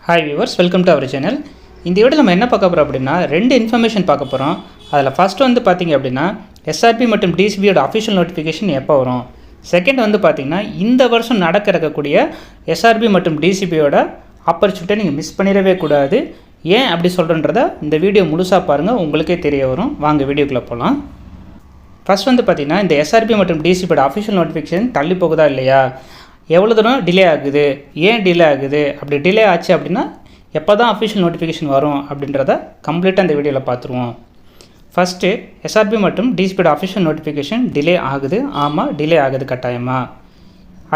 Hi viewers, welcome to our channel. இந்த video நம்ம என்ன பார்க்க போகிறோம் அப்படின்னா, ரெண்டு இன்ஃபர்மேஷன் பார்க்க போகிறோம். அதில் ஃபஸ்ட்டு வந்து பார்த்திங்க அப்படின்னா, எஸ்ஆர்பி மற்றும் டிசிபியோட அஃபிஷியல் நோட்டிஃபிகேஷன் எப்போ வரும். செகண்ட் வந்து பார்த்திங்கன்னா, இந்த வருஷம் நடக்க இருக்கக்கூடிய எஸ்ஆர்பி மற்றும் டிசிபியோட ஆப்பர்ச்சுனிட்டியை நீங்கள் மிஸ் பண்ணிடவே கூடாது. ஏன் அப்படி சொல்கிறன்றத இந்த வீடியோ முழுசாக பாருங்கள், உங்களுக்கே தெரிய வரும். வாங்க வீடியோக்குள்ளே போகலாம். ஃபஸ்ட் வந்து பார்த்திங்கன்னா, இந்த எஸ்ஆர்பி மற்றும் டிசிபியோட அஃபிஷியல் நோட்டிஃபிகேஷன் தள்ளி போகுதா இல்லையா, எவ்வளோ தூரம் டிலே ஆகுது, ஏன் டிலே ஆகுது, அப்படி டிலே ஆச்சு அப்படின்னா எப்போ தான் அஃபிஷியல் நோட்டிஃபிகேஷன் வரும் அப்படின்றத கம்ப்ளீட்டாக இந்த வீடியோவில் பார்த்துருவோம். ஃபஸ்ட்டு எஸ்ஆர்பி மற்றும் டிசிபியோட அஃபிஷியல் நோட்டிஃபிகேஷன் டிலே ஆகுது. ஆமாம், டிலே ஆகுது கட்டாயமாக.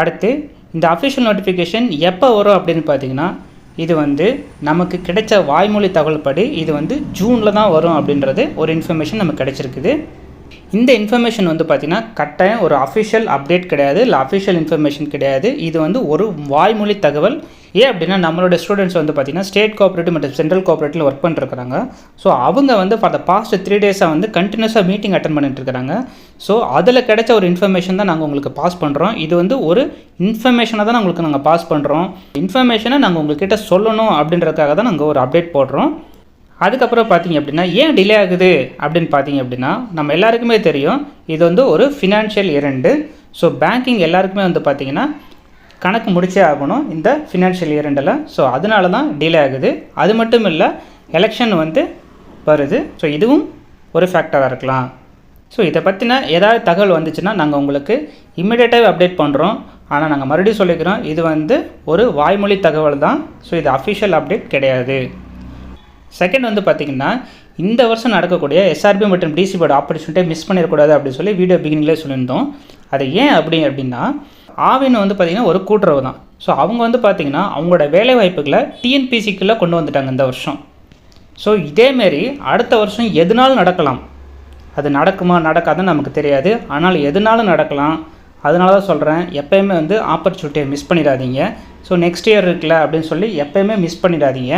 அடுத்து இந்த அஃபிஷியல் நோட்டிஃபிகேஷன் எப்போ வரும் அப்படின்னு பார்த்தீங்கன்னா, இது வந்து நமக்கு கிடைச்ச வாய்மொழி தகவல் படி இது வந்து ஜூனில் தான் வரும் அப்படின்றது ஒரு இன்ஃபர்மேஷன் நமக்கு கிடைச்சிருக்குது. இந்த இன்ஃபர்மேஷன் வந்து பார்த்திங்கன்னா கட்டாயம் ஒரு அஃபிஷியல் அப்டேட் கிடையாது, இல்லை அஃபிஷியல் இன்ஃபர்மேஷன் கிடையாது. இது வந்து ஒரு வாய்மொழி தகவல். ஏன் அப்படின்னா, நம்மளோட ஸ்டூடெண்ட்ஸ் வந்து பார்த்திங்கன்னா ஸ்டேட் கோஆப்ரேட்டிவ் மற்றும் சென்ட்ரல் கோஆப்ரேட்டிவில் ஒர்க் பண்ணிருக்கிறாங்க. ஸோ அவங்க வந்து ஃபார் த பாஸ்ட் 3 டேஸாக வந்து கண்டினியூஸாக மீட்டிங் அட்டன் பண்ணிட்டு இருக்கிறாங்க. ஸோ அதில் கிடைச்ச ஒரு இன்ஃபர்மேஷன் தான் நாங்கள் உங்களுக்கு பாஸ் பண்ணுறோம். இது வந்து ஒரு இன்ஃபர்மேஷனாக தான் உங்களுக்கு நாங்கள் பாஸ் பண்ணுறோம். இன்ஃபர்மேஷனை நாங்கள் உங்கள்கிட்ட சொல்லணும் அப்படின்றதுக்காக தான் நாங்கள் ஒரு அப்டேட் போடுறோம். அதுக்கப்புறம் பார்த்திங்க அப்படின்னா, ஏன் டிலே ஆகுது அப்படின்னு பார்த்திங்க அப்படின்னா, நம்ம எல்லாருக்குமே தெரியும் இது வந்து ஒரு ஃபினான்ஷியல் இயர். ஸோ பேங்கிங் எல்லாருக்குமே வந்து பார்த்திங்கன்னா கணக்கு முடிச்சே ஆகணும் இந்த ஃபினான்ஷியல் இயரில். ஸோ அதனால தான் டிலே ஆகுது. அது மட்டும் இல்லை, எலெக்ஷன் வந்து வருது. ஸோ இதுவும் ஒரு ஃபேக்டராக இருக்கலாம். ஸோ இதை பற்றின ஏதாவது தகவல் வந்துச்சுன்னா நாங்கள் உங்களுக்கு இம்மிடியேட்டாகவே அப்டேட் பண்ணுறோம். ஆனால் நாங்கள் மறுபடியும் சொல்லிக்கிறோம், இது வந்து ஒரு வாய்மொழி தகவல் தான். ஸோ இது அஃபிஷியல் அப்டேட் கிடையாது. செகண்ட் வந்து பார்த்திங்கன்னா, இந்த வருஷம் நடக்கக்கூடிய எஸ்ஆர்பி மற்றும் டிசிபியோட ஆப்பர்ச்சுனிட்டியை மிஸ் பண்ணிடக்கூடாது அப்படின்னு சொல்லி வீடியோ பிகினிங்லேயே சொல்லியிருந்தோம். அது ஏன் அப்படின்னா, ஆவின் வந்து பார்த்திங்கன்னா ஒரு கூட்டுறவு தான். ஸோ அவங்க வந்து பார்த்திங்கன்னா அவங்களோட வேலைவாய்ப்புகளை டிஎன்பிசிக்குள்ளே கொண்டு வந்துட்டாங்க இந்த வருஷம். ஸோ இதேமாரி அடுத்த வருஷம் எதுனாலும் நடக்கலாம். அது நடக்குமா நடக்காதுன்னு நமக்கு தெரியாது, ஆனால் எதுனாலும் நடக்கலாம். அதனால தான் சொல்கிறேன், எப்போயுமே வந்து ஆப்பர்ச்சுனிட்டியை மிஸ் பண்ணிடாதீங்க. ஸோ நெக்ஸ்ட் இயர் இருக்குல்ல அப்படின்னு சொல்லி எப்போயுமே மிஸ் பண்ணிடாதீங்க.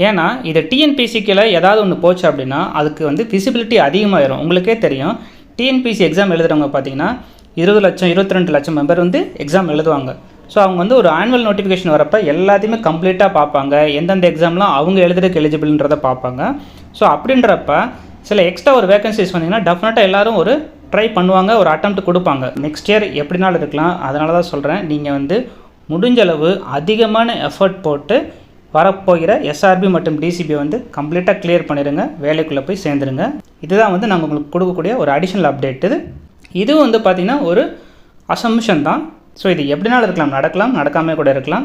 ஏன்னா இது டிஎன்பிசிக்கில் ஏதாவது ஒன்று போச்சு அப்படின்னா அதுக்கு வந்து விசிபிலிட்டி அதிகமாகிடும். உங்களுக்கே தெரியும், டிஎன்பிசி எக்ஸாம் எழுதுகிறவங்க பார்த்திங்கன்னா 20 லட்சம் 22 லட்சம் மெம்பர் வந்து எக்ஸாம் எழுதுவாங்க. ஸோ அவங்க வந்து ஒரு ஆனுவல் நோட்டிஃபிகேஷன் வரப்போ எல்லாத்தையுமே கம்ப்ளீட்டாக பார்ப்பாங்க. எந்தெந்த எக்ஸாம்லாம் அவங்க எழுதுறதுக்கு எலிஜிபிள்ன்றதை பார்ப்பாங்க. ஸோ அப்படின்றப்ப சில எக்ஸ்ட்ரா ஒரு வேகன்சிஸ் வந்தீங்கன்னா டெஃபினட்டாக எல்லோரும் ஒரு ட்ரை பண்ணுவாங்க, ஒரு அட்டெம்ப்ட் கொடுப்பாங்க. நெக்ஸ்ட் இயர் எப்படினாலும் இருக்கலாம். அதனால தான் சொல்கிறேன், நீங்கள் வந்து முடிஞ்சளவு அதிகமான எஃபர்ட் போட்டு வரப்போகிற எஸ்ஆர்பி மற்றும் டிசிபி வந்து கம்ப்ளீட்டாக கிளியர் பண்ணிடுங்க, வேலைக்குள்ளே போய் சேர்ந்துருங்க. இதுதான் வந்து நாங்கள் உங்களுக்கு கொடுக்கக்கூடிய ஒரு அடிஷ்னல் அப்டேட்டு. இது வந்து பார்த்திங்கன்னா ஒரு அசம்ஷன் தான். ஸோ இது எப்படினாலும் இருக்கலாம், நடக்கலாம், நடக்காமல் கூட இருக்கலாம்.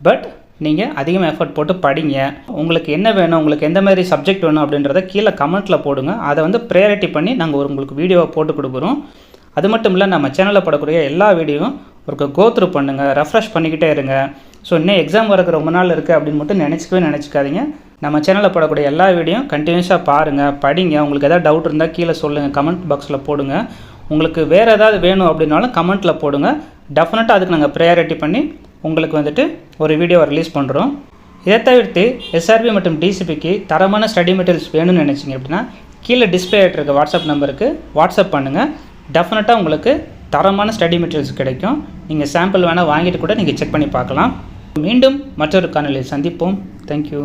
பட் நீங்கள் அதிகமாக எஃபர்ட் போட்டு படிங்க. உங்களுக்கு என்ன வேணும், உங்களுக்கு எந்த மாதிரி சப்ஜெக்ட் வேணும் அப்படின்றத கீழே கமெண்ட்டில் போடுங்க. அதை வந்து ப்ரையாரிட்டி பண்ணி நாங்கள் உங்களுக்கு வீடியோவை போட்டு கொடுக்குறோம். அது மட்டும் இல்லை, நம்ம சேனலில் போடக்கூடிய எல்லா வீடியோவும் ஒரு கோத்ரூ பண்ணுங்கள், ரெஃப்ரெஷ் பண்ணிக்கிட்டே இருங்க. ஸோ இன்னும் எக்ஸாம் வரக்கு ரொம்ப நாள் இருக்குது அப்படின்னு மட்டும் நினச்சிக்காதீங்க. நம்ம சேனலில் போடக்கூடிய எல்லா வீடியோவும் கண்டினியூஸாக பாருங்கள், படிங்க. உங்களுக்கு எதாவது டவுட் இருந்தால் கீழே சொல்லுங்கள், கமெண்ட் பாக்ஸில் போடுங்க. உங்களுக்கு வேறு ஏதாவது வேணும் அப்படின்னாலும் கமெண்ட்டில் போடுங்க. டெஃபினட்டாக அதுக்கு நாங்கள் ப்ரையாரிட்டி பண்ணி உங்களுக்கு வந்துட்டு ஒரு வீடியோவை ரிலீஸ் பண்ணுறோம். இதை தவிர்த்து எஸ்ஆர்பி மற்றும் டிசிபிக்கு தரமான ஸ்டடி மெட்டீரியல்ஸ் வேணும்னு நினச்சிங்க அப்படின்னா கீழே டிஸ்பிளே ஆகிட்டு இருக்க வாட்ஸ்அப் நம்பருக்கு வாட்ஸ்அப் பண்ணுங்கள். டெஃபினட்டாக உங்களுக்கு தரமான ஸ்டடி மெட்டீரியல்ஸ் கிடைக்கும். நீங்கள் சாம்பிள் வேணால் வாங்கிட்டு கூட நீங்கள் செக் பண்ணி பார்க்கலாம். மீண்டும் மற்றொரு காணொளியில் சந்திப்போம். தேங்க்யூ.